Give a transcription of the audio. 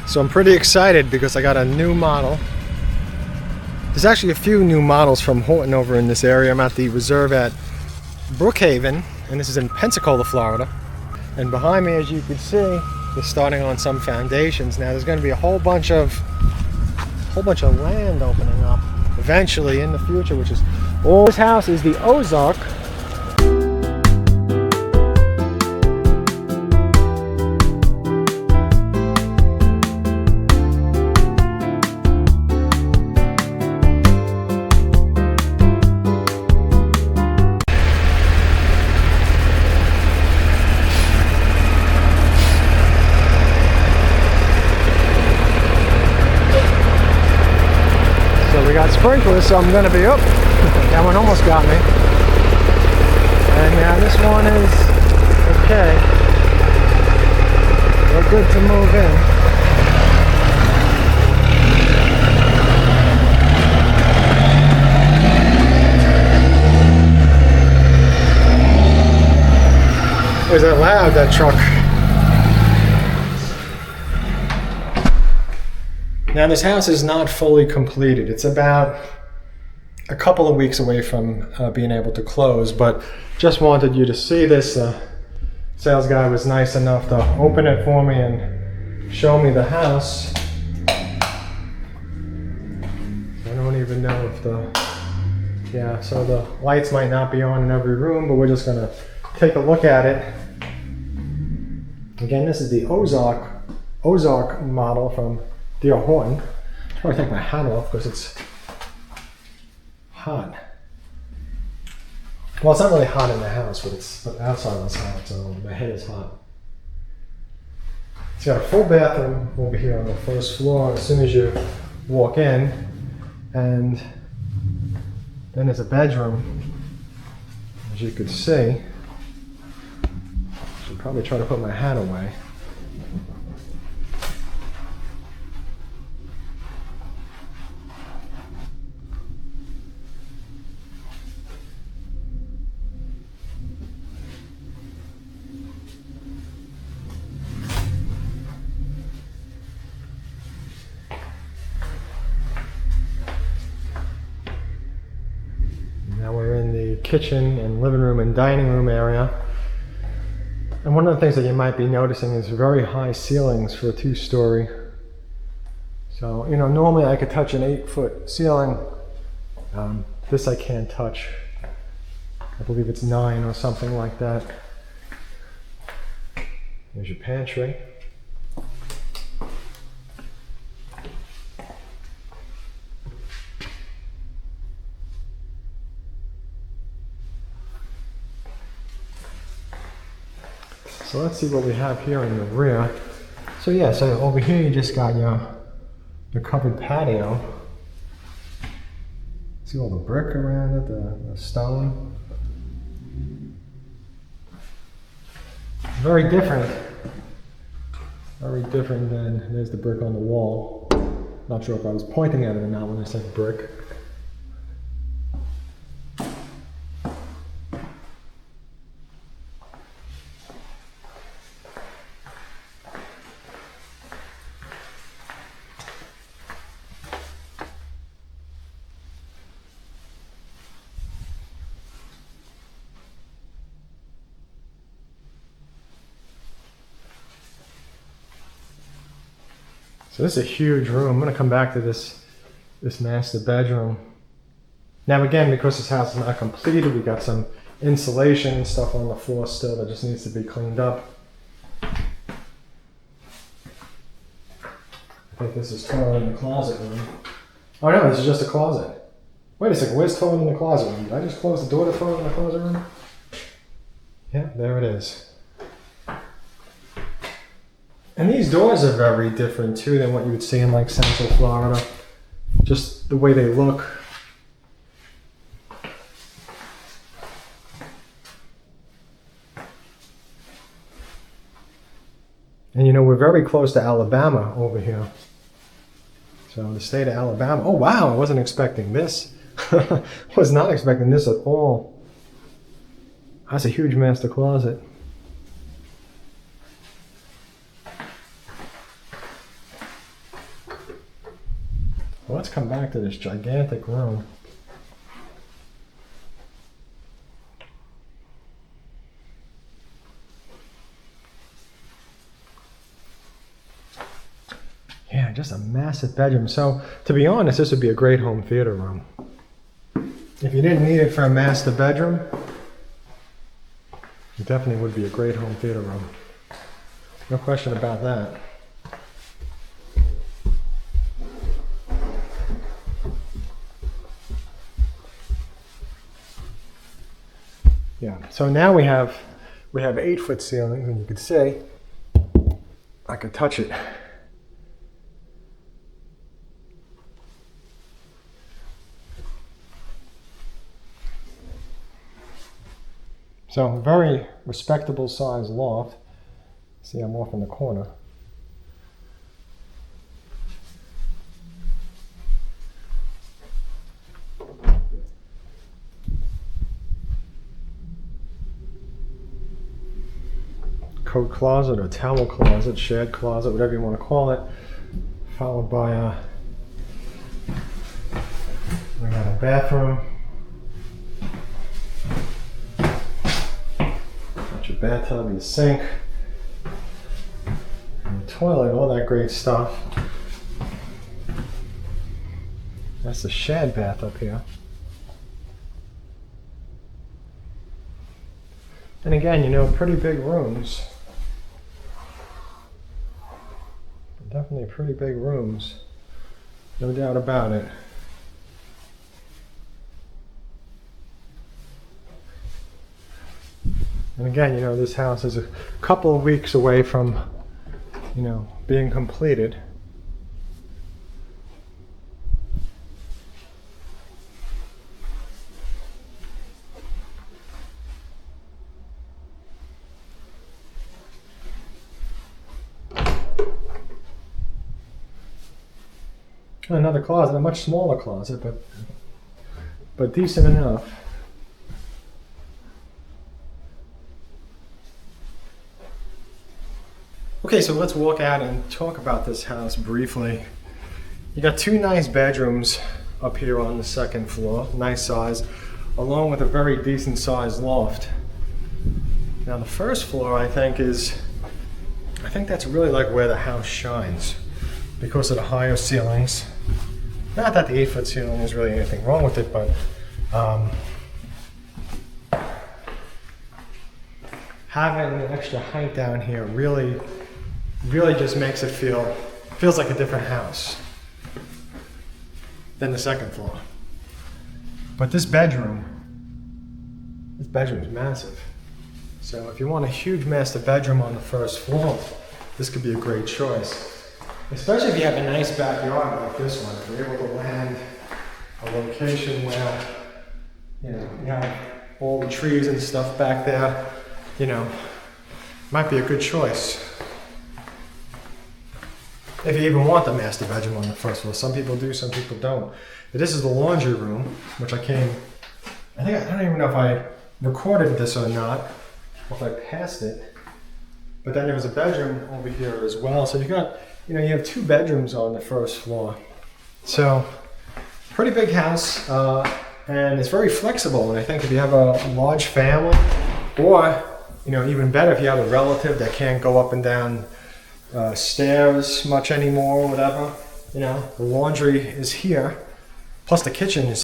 So I'm pretty excited because I got a new model. There's actually a few new models from Horton over in this area. I'm at the reserve at Brookhaven, and this is in Pensacola, Florida. And behind me, as you can see, they're starting on some foundations. Now there's going to be a whole bunch of land opening up eventually in the future, which is all. This house is the Ozark. Sprinklers, so I'm gonna be up. That one almost got me. And now this one is okay. We're good to move in. Was that loud, that truck? Now this house is not fully completed. It's about a couple of weeks away from being able to close, but just wanted you to see this. Sales guy was nice enough to open it for me and show me the house. I don't even know if so the lights might not be on in every room, but we're just gonna take a look at it. Again, this is the Ozark model from DR Horton. I'm trying to take my hat off because it's hot. Well, it's not really hot in the house, but outside it's hot, so my head is hot. It's got a full bathroom over here on the first floor as soon as you walk in, and then there's a bedroom, as you could see. I should probably try to put my hat away. Now we're in the kitchen and living room and dining room area. And one of the things that you might be noticing is very high ceilings for a 2-story. So, normally I could touch an 8-foot ceiling. This I can't touch. I believe it's 9 or something like that. There's your pantry. So let's see what we have here in the rear. So over here you just got your covered patio. See all the brick around it, the stone. Very different than, there's the brick on the wall. Not sure if I was pointing at it or not when I said brick. So this is a huge room. I'm going to come back to this master bedroom. Now again, because this house is not completed, we got some insulation and stuff on the floor still that just needs to be cleaned up. I think this is toilet in the closet room. Oh no, this is just a closet. Wait a second, where's toilet in the closet room? Did I just close the door to toilet in the closet room? Yeah, there it is. And these doors are very different too than what you would see in like Central Florida. Just the way they look. And we're very close to Alabama over here. So the state of Alabama. Oh wow, I wasn't expecting this. Was not expecting this at all. That's a huge master closet. Well, let's come back to this gigantic room. Yeah, just a massive bedroom. So, to be honest, this would be a great home theater room. If you didn't need it for a master bedroom, it definitely would be a great home theater room. No question about that. Yeah, so now we have 8-foot ceilings, and you could see I could touch it. So very respectable size loft. See, I'm off in the corner. Coat closet or towel closet, shared closet, whatever you want to call it. Followed by we got a bathroom. Got your bathtub, your sink, and your toilet, all that great stuff. That's the shad bath up here. And again, you know, pretty big rooms. Definitely pretty big rooms. No doubt about it. And again, you know, this house is a couple of weeks away from, you know, being completed. Another closet, a much smaller closet, but decent enough. Okay, so let's walk out and talk about this house briefly. You got 2 nice bedrooms up here on the 2nd floor, nice size, along with a very decent sized loft. Now the 1st floor, I think that's really like where the house shines because of the higher ceilings. Not that the 8-foot ceiling is really anything wrong with it, but having an extra height down here really just makes it feels like a different house than the 2nd floor. But this bedroom is massive. So if you want a huge master bedroom on the 1st floor, this could be a great choice. Especially if you have a nice backyard like this one. If you're able to land a location where, you know, you have all the trees and stuff back there, you know, might be a good choice. If you even want the master bedroom on the 1st floor. Some people do, some people don't. But this is the laundry room, which I don't even know if I recorded this or not, or if I passed it. But then there was a bedroom over here as well. So you have 2 bedrooms on the 1st floor. So pretty big house, and it's very flexible. And I think if you have a large family, or, you know, even better if you have a relative that can't go up and down stairs much anymore or whatever, you know, the laundry is here. Plus the kitchen is